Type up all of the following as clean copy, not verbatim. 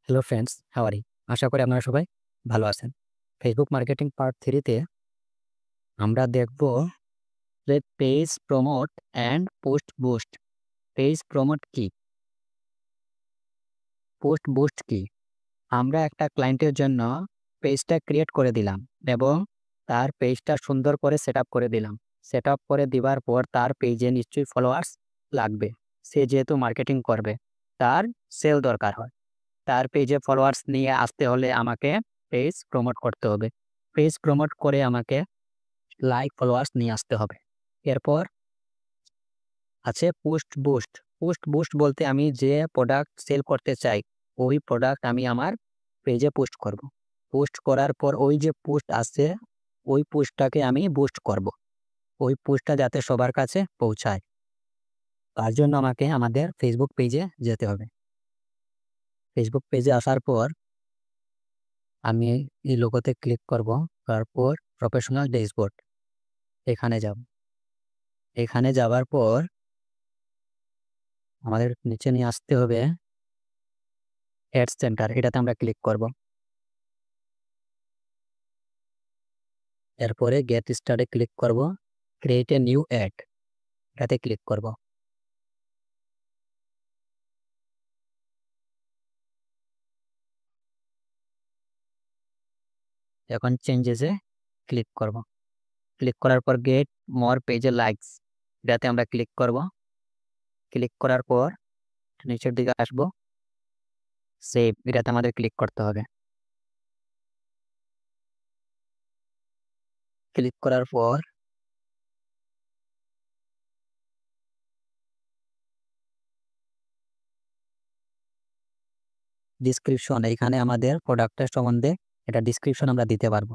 Hello friends, how are you? আশা করি আপনারা সবাই ভালো আছেন। ফেসবুক মার্কেটিং পার্ট 3 তে আমরা দেখব যে page promote and post boost. Page promote কি? পোস্ট বুস্ট কি? আমরা একটা ক্লায়েন্টের জন্য পেজটা ক্রিয়েট করে দিলাম এবং তার পেজটা সুন্দর করে সেটআপ করে দিলাম। সেটআপ করে দিবার পর তার পেজে নিশ্চয়ই ফলোয়ার্স লাগবে। সে যেহেতু মার্কেটিং করবে, তার সেল দরকার হয়। তার পেজে ফলোয়ার্স নিয়ে আসতে হলে আমাকে পেজ প্রমোট করতে হবে। পেজ প্রমোট করে আমাকে লাইক ফলোয়ার্স নিয়ে আসতে হবে। এরপর আছে পোস্ট বুস্ট। পোস্ট বুস্ট বলতে আমি যে প্রোডাক্ট সেল করতে চাই, ওই প্রোডাক্ট আমি আমার পেজে পোস্ট করব। পোস্ট করার পর ওই যে পোস্ট আসছে, ওই পোস্টটাকে আমি বুস্ট করব। ওই পোস্টটা যাতে সবার কাছে পৌঁছায়, তার জন্য আমাকে আমাদের ফেসবুক পেজে যেতে হবে। ফেসবুক পেজে আসার পর আমি এই লোগোতে ক্লিক করব। তারপর প্রফেশনাল ড্যাশবোর্ড এখানে যাব। এখানে যাওয়ার পর আমাদের নিচে নিয়ে আসতে হবে অ্যাড সেন্টার, এটাতে আমরা ক্লিক করব। এরপরে গেট স্টার্টে ক্লিক করব। ক্রিয়েট এ নিউ অ্যাড, এটাতে ক্লিক করব। এখন চেঞ্জেসে ক্লিক করব। ক্লিক করার পর গেট মোর পেজে লাইকস, এটাতে আমরা ক্লিক করব। ক্লিক করার পর নিচের দিকে আসব, সেভ, এটাতে আমাদের ক্লিক করতে হবে। ক্লিক করার পর ডিসক্রিপশন, এখানে আমাদের প্রোডাক্টের সম্বন্ধে এটা ডিসক্রিপশন আমরা দিতে পারবো।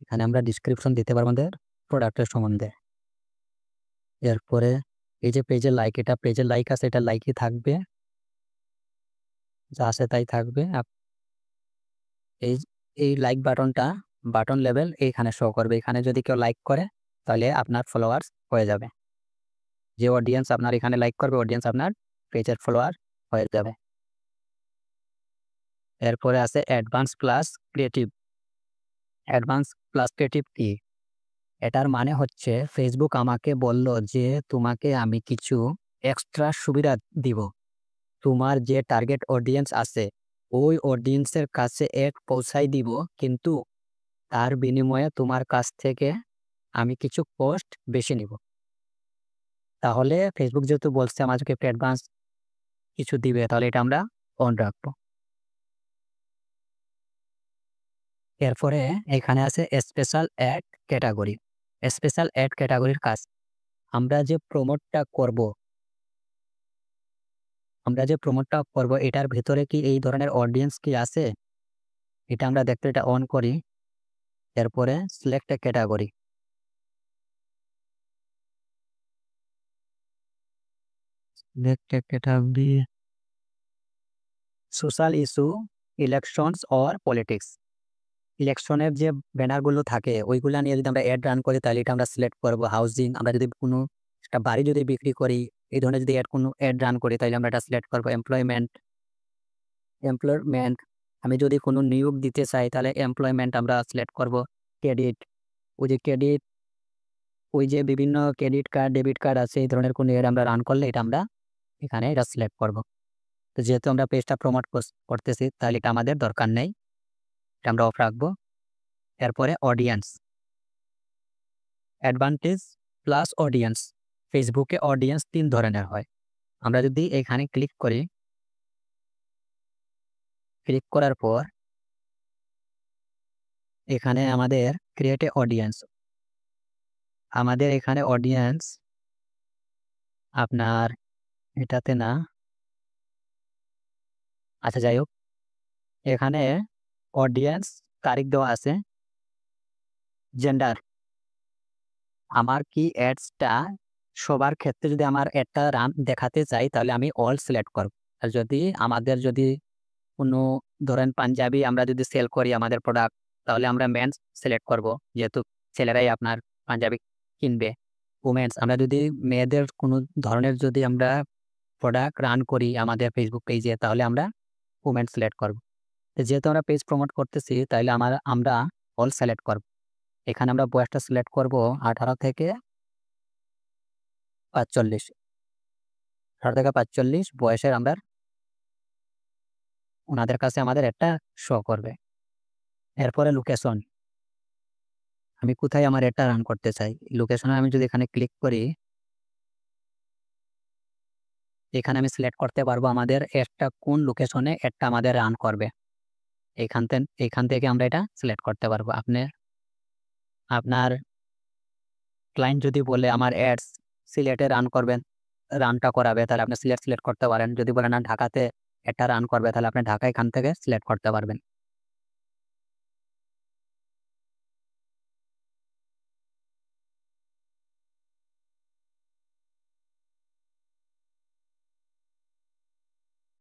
এখানে আমরা ডিসক্রিপশন দিতে পারবো আমাদের প্রোডাক্টের সম্বন্ধে। এরপরে এই যে পেজের লাইক, এটা পেজের লাইক আছে, এটা লাইকই থাকবে, যা আছে তাই থাকবে। এই এই লাইক বাটনটা, বাটন লেভেল এইখানে শো করবে। এখানে যদি কেউ লাইক করে তাহলে আপনার ফলোয়ার্স হয়ে যাবে। যে অডিয়েন্স আপনার এখানে লাইক করবে, অডিয়েন্স আপনার পেজের ফলোয়ার হয়ে যাবে। এরপরে আছে advance plus creative. Advance plus creative কি? এটার মানে হচ্ছে ফেসবুক আমাকে বলল যে তোমাকে আমি কিছু এক্সট্রা সুবিধা দিব। তোমার যে টার্গেট অডিয়েন্স আছে, ওই অডিয়েন্সের কাছে পৌঁছাই দিব, কিন্তু তার বিনিময়ে তোমার কাছ থেকে আমি কিছু পোস্ট বেশি নিব। তাহলে ফেসবুক যেহেতু বলছে আমাদেরকে একটু অ্যাডভান্স কিছু দিবে, তাহলে এটা আমরা অন রাখবো। এরপরে এখানে আছে special add category. Special add ক্যাটাগরির কাজ, আমরা যে প্রমোটটা করব, এটার ভেতরে কি এই ধরনের অডিয়েন্স কি আছে, এটা আমরা দেখতে, এটা অন করি। এরপরে select A category, social issue, elections or politics. ইলেকশনের যে ব্যানারগুলো থাকে ওইগুলা নিয়ে যদি আমরা অ্যাড রান করি তাহলে এটা আমরা সিলেক্ট করব। হাউজিং, আমরা যদি কোনো একটা বাড়ি যদি বিক্রি করি, এই ধরনের যদি কোনো অ্যাড রান করি তাহলে আমরা এটা সিলেক্ট করব। এমপ্লয়মেন্ট, আমি যদি কোনো নিয়োগ দিতে চাই তাহলে এমপ্লয়মেন্ট আমরা সিলেক্ট করব। ক্রেডিট, ক্রেডিট, ওই যে বিভিন্ন ক্রেডিট কার্ড, ডেবিট কার্ড আছে, এই ধরনের কোনো অ্যাড আমরা রান করলে এটা আমরা এখানে এটা সিলেক্ট করব। তো যেহেতু আমরা পেজটা প্রমোট করতেছি তাহলে এটা আমাদের দরকার নেই, এটা আমরা অফ রাখবো। এরপরে অডিয়েন্স, অ্যাডভান্টেজ প্লাস অডিয়েন্স। ফেসবুকে অডিয়েন্স 3 ধরনের হয়। আমরা যদি এখানে ক্লিক করি, ক্লিক করার পর এখানে আমাদের ক্রিয়েট এ অডিয়েন্স, আমাদের এখানে অডিয়েন্স আপনার এটাতে না, আচ্ছা যাই হোক, এখানে অডিয়েন্স তারিখ দেওয়া আছে, জেন্ডার, আমার কি অ্যাডসটা সবার ক্ষেত্রে যদি আমার অ্যাডটা রান দেখাতে চাই তাহলে আমি অল সিলেক্ট করব। আর যদি আমাদের যদি কোনো ধরেন পাঞ্জাবি আমরা যদি সেল করি আমাদের প্রোডাক্ট, তাহলে আমরা মেন্স সিলেক্ট করব, যেহেতু ছেলেরাই আপনার পাঞ্জাবি কিনবে। উমেন্স, আমরা যদি মেয়েদের কোনো ধরনের যদি আমরা প্রোডাক্ট রান করি আমাদের ফেসবুক পেজে তাহলে আমরা উমেন সিলেক্ট করব। তো যেহেতু আমরা পেজ প্রমোট করতেছি তাইলে আমরা অল সিলেক্ট করব। এখানে আমরা বয়সটা সিলেক্ট করব 18 থেকে 45। 18 থেকে 45 বয়সের আমরা ওনাদের কাছে আমাদের একটা শো করবে। এরপরে লোকেশন। আমি কোথায় আমার এটা রান করতে চাই। লোকেশনে আমি যদি এখানে ক্লিক করি, এখানে আমি সিলেক্ট করতে পারবো আমাদের এডটা কোন লোকেশনে এডটা আমাদের রান করবে। এখান থেকে আমরা এটা সিলেক্ট করতে পারবো। আপনার ক্লায়েন্ট যদি বলে আমার অ্যাডস সিলেটে রানটা করাবে, তাহলে আপনি সিলেক্ট করতে পারেন। যদি বলেন না ঢাকাতে এটা রান করবে, তাহলে আপনি ঢাকা এখান থেকে সিলেক্ট করতে পারবেন।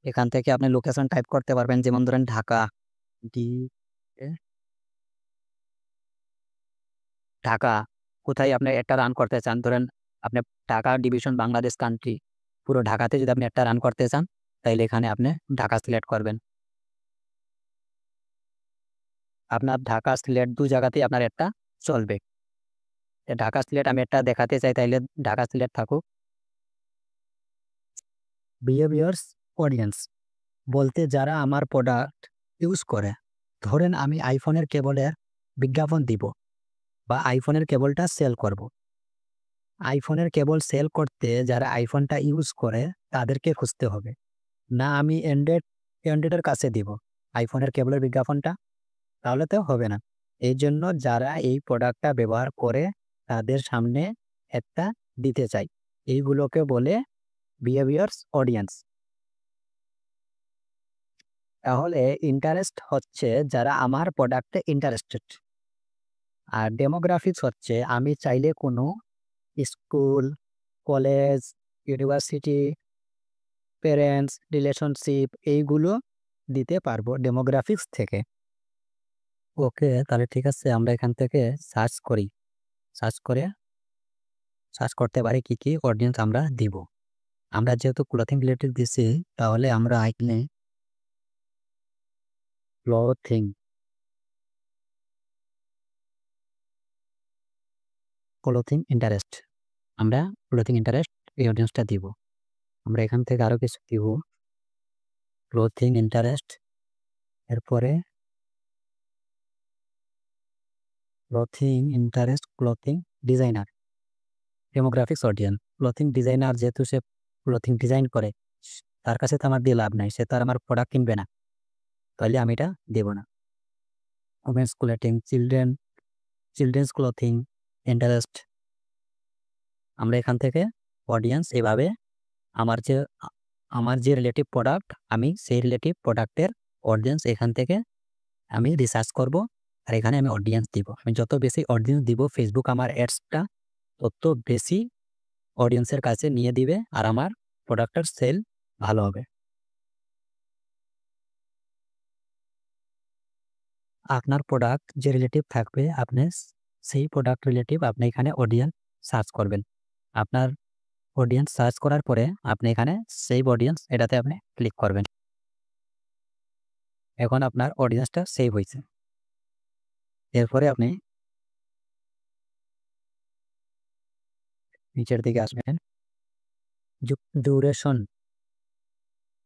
এখান থেকে আপনি লোকেশন টাইপ করতে পারবেন, যেমন ধরেন ঢাকা ডি এ ঢাকা কোথায় আপনি একটা রান করতে চান। ধরেন আপনি ঢাকা ডিভিশন বাংলাদেশ কান্ট্রি, পুরো ঢাকাতে যদি আপনি একটা রান করতে চান, তাইলে এখানে আপনি ঢাকা সিলেক্ট করবেন। আপনার ঢাকা সিলেট ২ জায়গাতেই আপনার একটা চলবে। ঢাকা সিলেট আমি একটা দেখাতে চাই, তাইলে ঢাকা সিলেট থাকুক। বিহেভিয়ার্স অডিয়েন্স বলতে যারা আমার প্রোডাক্ট ইউজ করে। ধরেন আমি আইফোনের কেবলের বিজ্ঞাপন দিব বা আইফোনের কেবলটা সেল করব। আইফোনের কেবল সেল করতে যারা আইফোনটা ইউজ করে তাদেরকে খুঁজতে হবে। না আমি অ্যান্ড্রয়েডের কাছে দিব আইফোনের কেবলের বিজ্ঞাপনটা, তাহলে তো হবে না। এই জন্য যারা এই প্রোডাক্টটা ব্যবহার করে তাদের সামনে একটা দিতে চাই। এইগুলোকে বলে বিহেভিয়ার্স অডিয়েন্স। তাহলে ইন্টারেস্ট হচ্ছে যারা আমার প্রোডাক্টে ইন্টারেস্টেড। আর ডেমোগ্রাফিক্স হচ্ছে আমি চাইলে কোনো school, college, university, parents, relationship এইগুলো দিতে পারবো ডেমোগ্রাফিক্স থেকে। ওকে, তাহলে ঠিক আছে, আমরা এখান থেকে সার্চ করি। সার্চ করতে পারি কি কি অডিয়েন্স আমরা দিব। আমরা যেহেতু ক্লথিং রিলেটেড দিছি, তাহলে আমরা এখানে ক্লথিং ইন্টারেস্ট আমরা ক্লথিং ইন্টারেস্ট এই অডিয়েন্সটা দিব। আমরা এখান থেকে আরো কিছু দিব। ক্লথিং ইন্টারেস্ট, এরপরে clothing designer, demographics audience. Clothing designer যেহেতু সে ক্লথিং ডিজাইন করে, তার কাছে তো আমার দিয়ে লাভ নাই, সে তো আর আমার প্রোডাক্ট কিনবে না, তাহলে আমি এটা দেব না। Women's clothing, children's clothing interest. আমরা এখান থেকে অডিয়েন্স এভাবে আমার যে রিলেটিভ প্রোডাক্ট, আমি সেই রিলেটিভ প্রোডাক্টের অডিয়েন্স এখান থেকে আমি রিসার্চ করব, আর এখানে আমি অডিয়েন্স দিব। আমি যত বেশি অডিয়েন্স দিব ফেসবুক আমার অ্যাডসটা তত বেশি অডিয়েন্সের কাছে নিয়ে দিবে, আর আমার প্রোডাক্টের সেল ভালো হবে। আপনার প্রোডাক্ট যে রিলেটিভ থাকবে, আপনি সেই প্রোডাক্ট রিলেটিভ আপনি এখানে অডিয়েন্স সার্চ করবেন। আপনার অডিয়েন্স সার্চ করার পরে আপনি এখানে সেভ অডিয়েন্স এটাতে আপনি ক্লিক করবেন। এখন আপনার অডিয়েন্সটা সেভ হয়েছে। এরপরে আপনি নিচের দিকে আসবেন, ডিউরেশন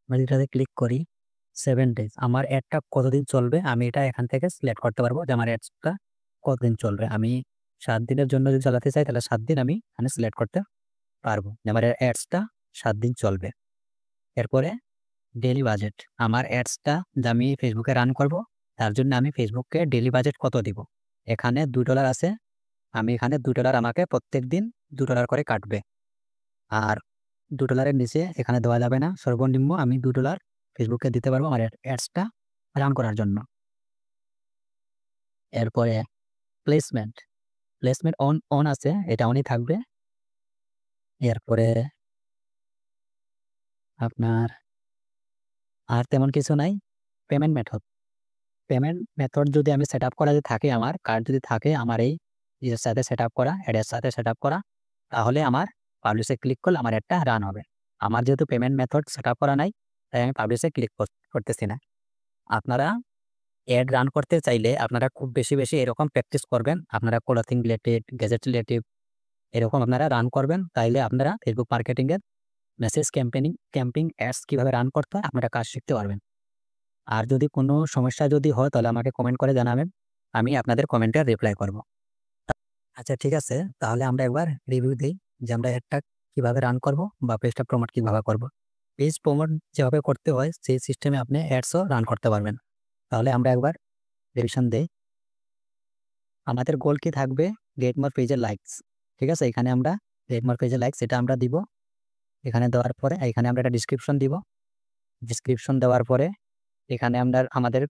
আমি এটাতে ক্লিক করি। 7 days আমার অ্যাডটা কতদিন চলবে আমি এটা এখান থেকে সিলেক্ট করতে পারবো যে আমার অ্যাডসটা কতদিন চলবে। আমি 7 দিনের জন্য যদি চালাতে চাই তাহলে 7 দিন আমি এখানে সিলেক্ট করতে পারবো যে আমার অ্যাডসটা 7 দিন চলবে। এরপরে ডেইলি বাজেট, আমার অ্যাডসটা যে আমি ফেসবুকে রান করব তার জন্য আমি ফেসবুককে ডেইলি বাজেট কত দিব। এখানে $2 আছে, আমি এখানে $2 আমাকে প্রত্যেক দিন $2 করে কাটবে। আর $2 নিচে এখানে দেওয়া যাবে না, সর্বনিম্ন আমি $2 ফেসবুকে দিতে পারবো আমার অ্যাডসটা রান করার জন্য। এরপরে প্লেসমেন্ট অন আছে, এটা অনই থাকবে। এরপরে আপনার আর তেমন কিছু নাই। পেমেন্ট মেথড যদি আমি সেট আপ করা যদি থাকে, আমার কার্ড যদি থাকে আমার এই ইয়ের সাথে সেট আপ করা, অ্যাডের সাথে সেট আপ করা, তাহলে আমার পাবলিশে ক্লিক করলে আমার একটা রান হবে। আমার যেহেতু পেমেন্ট মেথড সেট আপ করা নাই, তাই আমি পাবলিশে ক্লিক করতেছি না। আপনারা অ্যাড রান করতে চাইলে আপনারা খুব বেশি এরকম প্র্যাকটিস করবেন। আপনারা ক্লথিং রিলেটেড, গ্যাজেট রিলেটিভ এরকম আপনারা রান করবেন। তাইলে আপনারা ফেসবুক মার্কেটিং এর মেসেজ ক্যাম্পেইন অ্যাডস কিভাবে রান করতে হয় আপনারা কাজ শিখতে পারবেন। আর যদি কোনো সমস্যা হয় তাহলে আমাকে কমেন্ট করে জানাবেন। আমি আপনাদের কমেন্টের রিপ্লাই করব। আচ্ছা ঠিক আছে, তাহলে আমরা একবার রিভিউ দেই যে আমরা অ্যাডটা কিভাবে রান করব বা পেজটা প্রমোট কিভাবে করব। পেজ প্রমোট যেভাবে করতে হয় সেই সিস্টেমে আপনি অ্যাডসও রান করতে পারবেন। তাহলে আমরা একবার রিভিশন দেই। আমাদের গোল কি থাকবে? গেট মোর পেজের লাইকস। ঠিক আছে, এখানে আমরা গেট মোর পেজের লাইকস এটা আমরা দিব। এখানে দেওয়ার পরে এখানে আমরা একটা ডিসক্রিপশন দিব। ডিসক্রিপশন দেওয়ার পরে এখানে আমাদের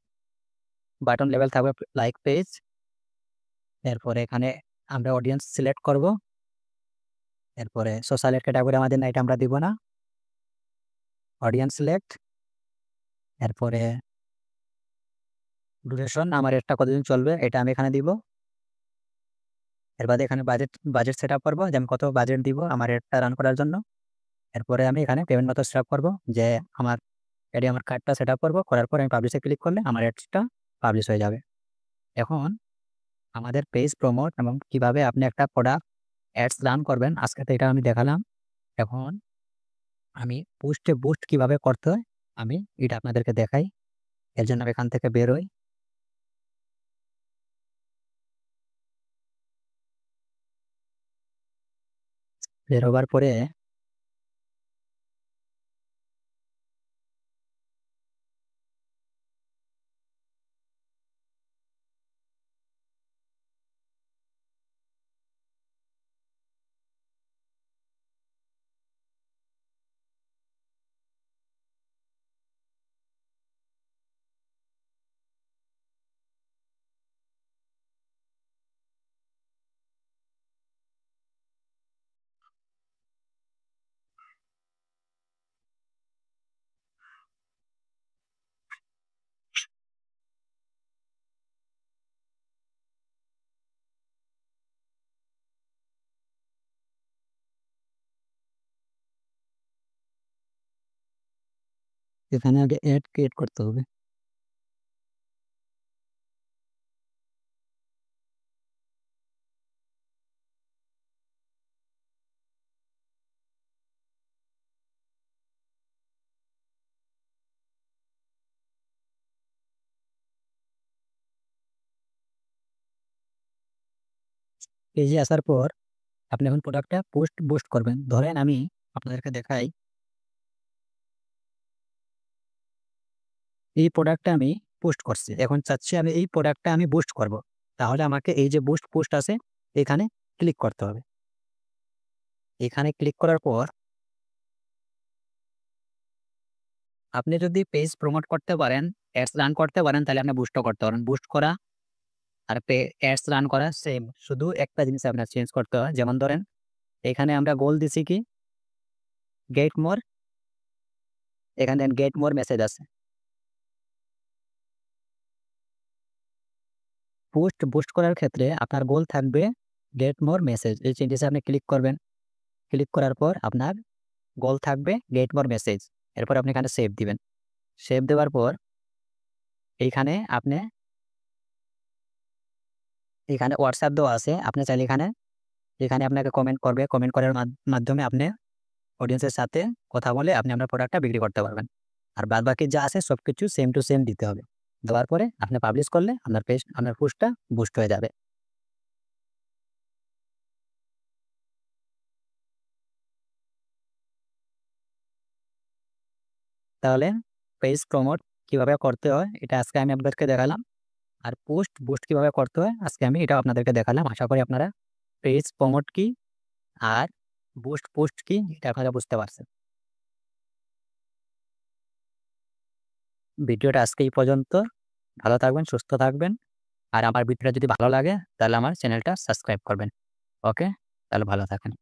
বাটন লেভেল থাকবে লাইক পেজ। এরপরে এখানে আমরা অডিয়েন্স সিলেক্ট করব। এরপরে সোশ্যাল ক্যাটাগরি আমাদের না, এটা আমরা দিব না। Audience select. এরপরে ডিউরেশন আমার এটা কতদিন চলবে এটা আমি এখানে দিব। এর বাদে এখানে বাজেট সেট আপ করবো যে আমি কত বাজেট দিব আমার এটা রান করার জন্য। এরপরে আমি এখানে পেমেন্ট মেথড সেট আপ করবো যে আমার কার্ডটা সেট আপ করবো। করার পর আমি পাবলিশে ক্লিক করলে আমার অ্যাডসটা পাবলিশ হয়ে যাবে। এখন আমাদের পেজ প্রমোট এবং কিভাবে আপনি একটা প্রোডাক্ট অ্যাডস রান করবেন আজকে তো এটা আমি দেখালাম। এখন আমি বুস্ট কিভাবে করতে হয় আমি এটা আপনাদেরকে দেখাই। এর জন্য আমি এখান থেকে বেরোই। বেরোবার পরে এখানে আগে অ্যাড ক্রিয়েট করতে হবে। পেজে আসার পর আপনি এখন প্রোডাক্টটা বুস্ট করবেন। ধরেন আমি আপনাদেরকে দেখাই, এই প্রোডাক্টটা আমি পোস্ট করছি। এখন চাচ্ছি আমি এই প্রোডাক্টটা আমি বুস্ট করব। তাহলে আমাকে এই যে পোস্ট আছে এখানে ক্লিক করতে হবে। এখানে ক্লিক করার পর আপনি যদি পেজ প্রমোট করতে পারেন, অ্যাডস রান করতে পারেন তাহলে আপনি বুস্টও করতে পারেন। বুস্ট করা আর অ্যাডস রান করা সেম, শুধু একটা জিনিস আপনার চেঞ্জ করতে হয়। যেমন ধরেন এখানে আমরা গোল দিছি কি গেট মোর, এখানে গেট মোর মেসেজ আছে। বুস্ট করার ক্ষেত্রে আপনার গোল থাকবে গেট মোর মেসেজ। এই চেঞ্জেসে আপনি ক্লিক করবেন। ক্লিক করার পর আপনার গোল থাকবে গেট মোর মেসেজ। এরপর আপনি এখানে সেভ দিবেন। সেভ দেওয়ার পর এইখানে এখানে হোয়াটসঅ্যাপ দেওয়া আছে। আপনি চাইলে এখানে এখানে আপনাকে কমেন্ট করবে। কমেন্ট করার মাধ্যমে আপনি অডিয়েন্সের সাথে কথা বলে আপনি আপনার প্রোডাক্টটা বিক্রি করতে পারবেন। আর বাদবাকি যা আছে সবকিছু সেম টু সেম দিতে হবে। দেওয়ার পরে আপনি পাবলিশ করলে আপনার পোস্টটা বুস্ট হয়ে যাবে। তাহলে পেজ প্রমোট কিভাবে করতে হয় এটা আজকে আমি আপনাদেরকে দেখালাম। আর বুস্ট কিভাবে করতে হয় আজকে আমি এটাও আপনাদেরকে দেখালাম। আশা করি আপনারা পেজ প্রমোট কি আর পোস্ট কি এটা আপনারা বুঝতে পারছেন। ভিডিওটা আজকে এই পর্যন্ত। ভালো থাকবেন, সুস্থ থাকবেন। আর আমার ভিডিওটা যদি ভালো লাগে তাহলে আমার চ্যানেলটা সাবস্ক্রাইব করবেন। ওকে? তাহলে ভালো থাকেন।